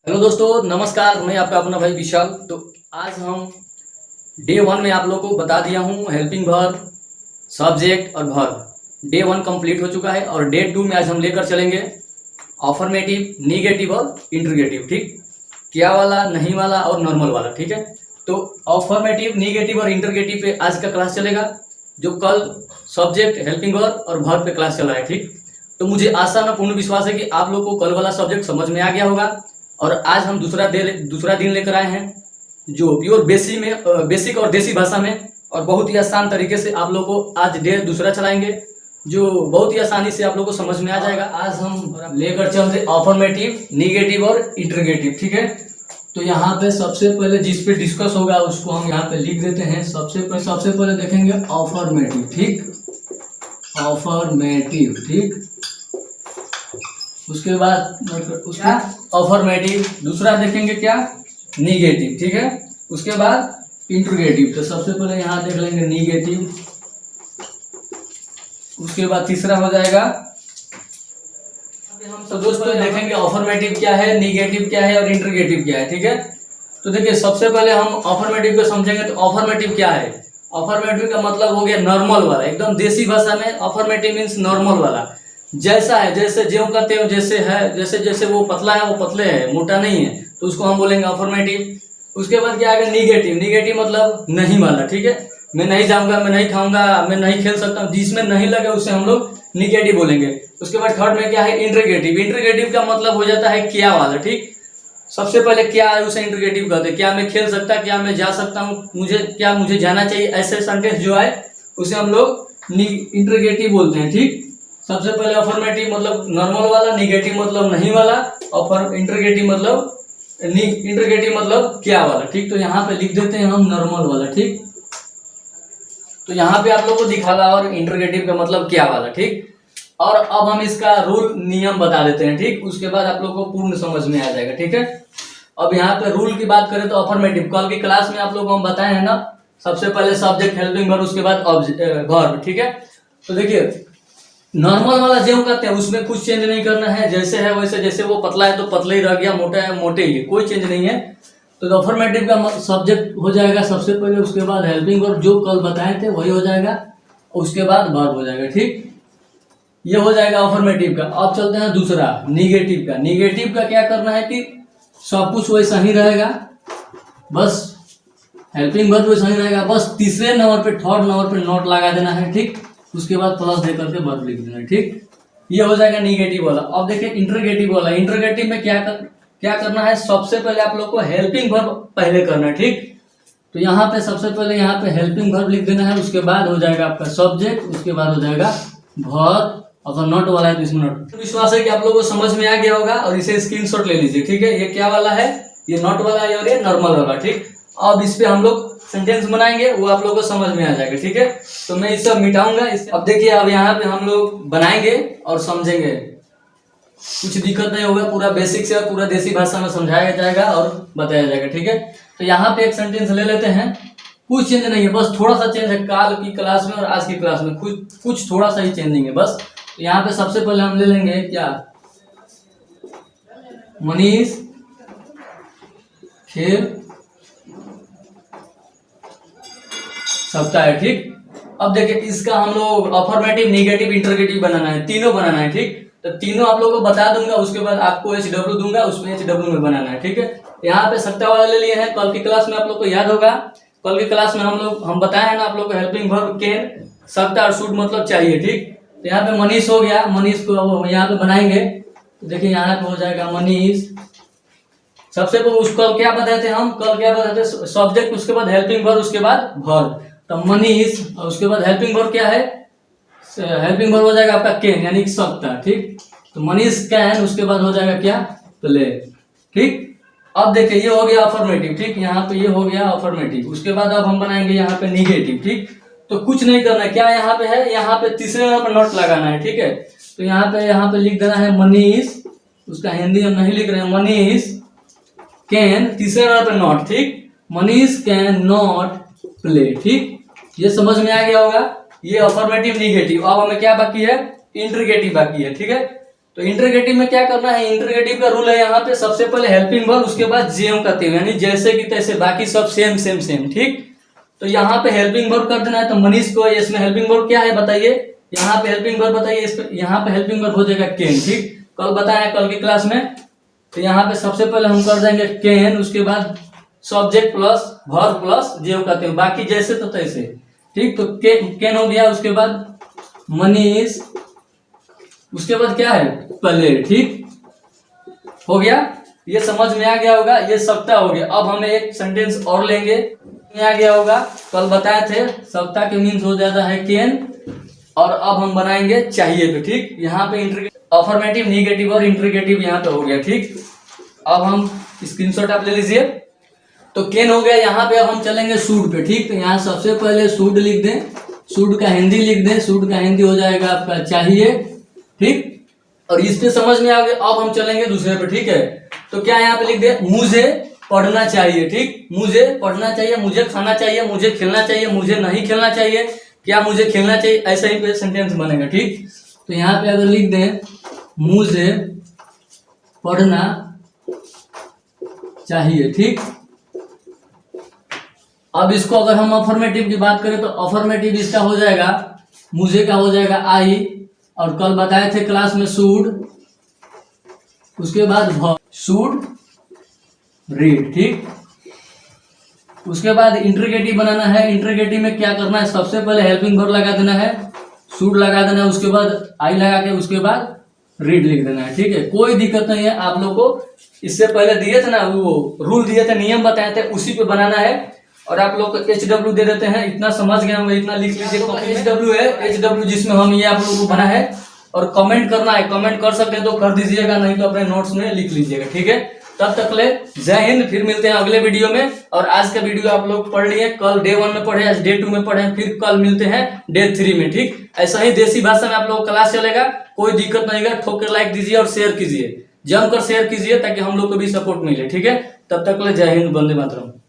Hello दोस्तों, नमस्कार। मैं आपका अपना भाई विशाल। तो आज हम डे 1 में आप लोगों को बता दिया हूँ हेल्पिंग वर्ब, सब्जेक्ट और वर्ब। डे 1 कंप्लीट हो चुका है और डे 2 में आज हम लेकर चलेंगे अफर्मेटिव, निगेटिव और इंटरोगेटिव। ठीक, क्या वाला, नहीं वाला और नॉर्मल वाला। ठीक है, तो अफर्मेटिव, निगेटिव और इंटरोगेटिव पे आज का क्लास चलेगा, जो कल सब्जेक्ट, हेल्पिंग वर्ब और वर्ब पे क्लास चला है। ठीक, तो मुझे आशा और पूर्ण विश्वास है कि आप लोग को कल वाला सब्जेक्ट समझ में आ गया होगा। और आज हम दूसरा दिन लेकर आए हैं, जो प्योर बेसिक और देसी भाषा में और बहुत ही आसान तरीके से आप लोग को आज डे दूसरा चलाएंगे, जो बहुत ही आसानी से आप लोग को समझ में आ जाएगा। आज हम लेकर चल रहे अफर्मेटिव, निगेटिव और इंटरोगेटिव। ठीक है, तो यहाँ पे सबसे पहले जिस पे डिस्कस होगा उसको हम यहाँ पे लिख देते हैं। सबसे पहले देखेंगे अफर्मेटिव। ठीक, अफर्मेटिव। ठीक, उसके बाद उसका अफर्मेटिव। दूसरा देखेंगे क्या, निगेटिव। ठीक है, उसके बाद इंटरोगेटिव। तो सबसे पहले यहाँ देख लेंगे निगेटिव, उसके बाद तीसरा हो जाएगा। हम सब दोस्तों देखेंगे अफर्मेटिव क्या है, निगेटिव क्या है और इंटरोगेटिव क्या है। ठीक है, तो देखिए सबसे पहले हम अफर्मेटिव को समझेंगे। तो अफर्मेटिव क्या है? अफर्मेटिव का मतलब हो गया नॉर्मल वाला, एकदम देसी भाषा में अफर्मेटिव मीन्स नॉर्मल वाला। जैसा है, जैसे ज्यों का त्यों, जैसे है, जैसे जैसे वो पतला है वो पतले है, मोटा नहीं है, तो उसको हम बोलेंगे अफर्मेटिव। उसके बाद क्या आएगा, निगेटिव। निगेटिव मतलब नहीं वाला। ठीक है, मैं नहीं जाऊंगा, मैं नहीं खाऊंगा, मैं नहीं खेल सकता, जिसमें नहीं लगे उसे हम लोग निगेटिव बोलेंगे। उसके बाद थर्ड में क्या है, इंटरोगेटिव। इंटरोगेटिव का मतलब हो जाता है क्या वाला। ठीक, सबसे पहले क्या है उसे इंटरोगेटिव कहते हैं। क्या मैं खेल सकता, क्या मैं जा सकता हूँ, मुझे जाना चाहिए, ऐसे सेंटेंस जो है उसे हम लोग इंटरोगेटिव बोलते हैं। ठीक, सबसे पहले अफर्मेटिव मतलब नॉर्मल वाला, निगेटिव मतलब नहीं वाला, और इंटरोगेटिव मतलब क्या वाला। ठीक, तो यहाँ पे लिख देते हैं हम नॉर्मल वाला। ठीक, तो यहाँ पे आप लोग को दिखा रहा और इंटरोगेटिव का मतलब क्या वाला। ठीक, और अब हम इसका रूल नियम बता देते हैं। ठीक, उसके बाद आप लोग को पूर्ण समझ में आ जाएगा। ठीक है, अब यहाँ पे रूल की बात करें तो अफर्मेटिव कल की क्लास में आप लोग को हम बताए हैं ना, सबसे पहले सब्जेक्ट, हेल्पिंग वर्ब, उसके बाद वर्ब। ठीक है, तो देखिए नॉर्मल वाला ज्यों कहते हैं उसमें कुछ चेंज नहीं करना है, जैसे है वैसे। जैसे वो पतला है तो पतले ही रह गया, मोटा है मोटे ही, कोई चेंज नहीं है। तो अफर्मेटिव का सब्जेक्ट हो जाएगा सबसे पहले, उसके बाद हेल्पिंग वर्ब जो कल बताए थे वही हो जाएगा, उसके बाद वर्ब हो जाएगा। ठीक, ये हो जाएगा अफर्मेटिव का। अब चलते हैं दूसरा, निगेटिव का। निगेटिव का क्या करना है कि सब कुछ वैसा ही रहेगा, बस हेल्पिंग वर्ब वैसा ही रहेगा, बस तीसरे नंबर पे, थर्ड नंबर पे नोट लगा देना है। ठीक, उसके बाद प्लस दे करके वर्ब लिख देना है। ठीक, ये हो जाएगा निगेटिव वाला। अब देखिए इंटरोगेटिव वाला। इंटरोगेटिव में क्या करना है, सबसे पहले आप लोग को हेल्पिंग वर्ब पहले करना है। ठीक, तो यहाँ पे सबसे पहले यहाँ पे हेल्पिंग वर्ब लिख देना है, उसके बाद हो जाएगा आपका सब्जेक्ट, उसके बाद हो जाएगा वर्ब। अगर नॉट वाला है तो इसमें नॉट। विश्वास है कि आप लोगों को समझ में आ गया होगा और इसे स्क्रीनशॉट ले लीजिए। ठीक है, ये क्या वाला है, ये नॉट वाला है और ये नॉर्मल वाला। ठीक, अब इस पे हम लोग सेंटेंस बनाएंगे, वो आप लोगों को समझ में आ जाएगा। ठीक है, तो मैं इसे मिटाऊंगा। अब देखिए, अब यहाँ पे हम लोग बनाएंगे और समझेंगे, कुछ दिक्कत नहीं होगा। पूरा बेसिक से और पूरा देसी भाषा में समझाया जाएगा और बताया जाएगा। ठीक है, तो यहाँ पे एक सेंटेंस ले लेते हैं, कुछ चेंज नहीं है, बस थोड़ा सा चेंज है काल की क्लास में और आज की क्लास में, कुछ थोड़ा सा ही चेंजिंग है बस। तो यहाँ पे सबसे पहले हम ले लेंगे क्या, मनीष खेल सकता है। ठीक, अब देखिए इसका हम लोग अफर्मेटिव, निगेटिव, इंटरोगेटिव बनाना है, तीनों बनाना है। ठीक, तो तीनों आप लोगों को बता दूंगा, उसके बाद आपको HW दूंगा, उसमें HW में बनाना है। ठीक है, यहाँ पे सकता वाला ले लिए हैं, कल की क्लास में आप लोग को याद होगा। कल की क्लास में हम बताए हैं ना आप लोग को, हेल्पिंग वर्ब कैन, सकता और शुड मतलब चाहिए। ठीक, तो यहाँ पे मनीष हो गया, मनीष को यहाँ पे बनाएंगे। तो देखिए यहाँ पे हो जाएगा मनीष। सबसे पहले कल क्या बताए थे हम, सब्जेक्ट, उसके बाद हेल्पिंग वर्ब, उसके बाद वर्ब। तो मनीष, और उसके बाद हेल्पिंग वर्ब क्या है, हेल्पिंग वर्ब हो जाएगा आपका कैन, यानी कि सकता। ठीक, तो मनीष कैन, उसके बाद हो जाएगा क्या, प्ले। ठीक, अब देखिए ये हो गया अफर्मेटिव। ठीक, यहाँ पे ये हो गया अफर्मेटिव। उसके बाद अब हम बनाएंगे यहाँ पे निगेटिव। ठीक, तो कुछ नहीं करना है, क्या यहाँ पे है, यहाँ पे तीसरे नंबर पर नोट लगाना है। ठीक है, तो यहाँ पे लिख देना है मनीष, उसका हिंदी हम नहीं लिख रहे हैं, मनीष कैन, तीसरे नंबर पर नॉट। ठीक, मनीष कैन नॉट प्ले। ठीक, ये समझ में आ गया होगा, ये अफर्मेटिव, निगेटिव। अब हमें क्या बाकी है, इंटरोगेटिव बाकी है। ठीक है, तो इंटरगेटिव में क्या करना है, इंटरगेटिव का रूल है यहाँ पे सबसे पहले हेल्पिंग वर्ब, उसके बाद जेम कहते हैं, यानी जैसे कि तैसे, बाकी सब सेम सेम सेम, ठीक। तो यहाँ पे हेल्पिंग वर्ब कर देना है। तो मनीष को इसमें हेल्पिंग वर्ब क्या है बताइए, यहाँ पे हेल्पिंग वर्ब बताइए, इस पे यहाँ पे हेल्पिंग वर्ब हो जाएगा कैन, ठीक। कल बताया कल की क्लास में। तो यहाँ पे सबसे पहले हम कर देंगे कैन, उसके बाद सब्जेक्ट प्लस वर्ब प्लस जेव कहते हैं, बाकी जैसे तो तैसे, ठीक। तो कैन हो गया, उसके बाद मनीष, उसके बाद क्या है प्ले, ठीक हो गया। ये समझ में आ गया होगा, ये सप्ताह हो गया। अब हमें एक सेंटेंस और लेंगे, में आ गया होगा, कल बताए थे सप्ताह के मीन्स हो जाता है कैन, और अब हम बनाएंगे चाहिए पे, ठीक। यहाँ पे अफर्मेटिव, निगेटिव और इंटरगेटिव यहाँ पे हो गया, ठीक। अब हम स्क्रीनशॉट आप ले लीजिए। तो कैन हो गया, यहाँ पे अब हम चलेंगे सूड पे, ठीक। तो यहाँ सबसे पहले सूड लिख दें, सूड का हिंदी लिख दें, सूड का हिंदी हो जाएगा आपका चाहिए, ठीक। और इस पे समझ में आ गया। अब हम चलेंगे दूसरे पे, ठीक है। तो क्या यहाँ पे लिख दे, मुझे पढ़ना चाहिए, ठीक। मुझे पढ़ना चाहिए, मुझे खाना चाहिए, मुझे खेलना चाहिए, मुझे नहीं खेलना चाहिए, क्या मुझे खेलना चाहिए, ऐसा ही पे सेंटेंस बनेगा, ठीक। तो यहाँ पे अगर लिख दें मुझे पढ़ना चाहिए, ठीक। अब इसको अगर हम अफर्मेटिव की बात करें तो अफर्मेटिव इसका हो जाएगा, मुझे का हो जाएगा आई, और कल बताए थे क्लास में शुड, उसके बाद शुड रीड, ठीक। उसके बाद इंटरगेटिव बनाना है। इंटरगेटिव में क्या करना है, सबसे पहले हेल्पिंग वर्ब लगा देना है, शुड लगा देना है, उसके बाद आई लगा के उसके बाद रीड लिख देना है, ठीक है। कोई दिक्कत नहीं है, आप लोग को इससे पहले दिए थे ना, वो रूल दिए थे, नियम बताए थे, उसी पे बनाना है। और आप लोग को HW दे देते हैं, इतना समझ गए होंगे, इतना लिख लीजिए। HW है, HW जिसमें हम ये आप लोगों को बना है। और कमेंट करना है, कमेंट कर सकते हैं तो कर दीजिएगा, नहीं तो अपने नोट्स में लिख लीजिएगा, ठीक है। तब तक ले जय हिंद, फिर मिलते हैं अगले वीडियो में। और आज का वीडियो आप लोग पढ़ लिए, कल डे 1 में पढ़े, आज डे 2 में पढ़े, फिर कल मिलते हैं डे 3 में, ठीक। ऐसा ही देसी भाषा में आप लोगों का क्लास चलेगा, कोई दिक्कत नहीं है। ठोक कर लाइक दीजिए और शेयर कीजिए, जमकर शेयर कीजिए, ताकि हम लोग को भी सपोर्ट मिले, ठीक है। तब तक ले जय हिंद, वंदे मातरम।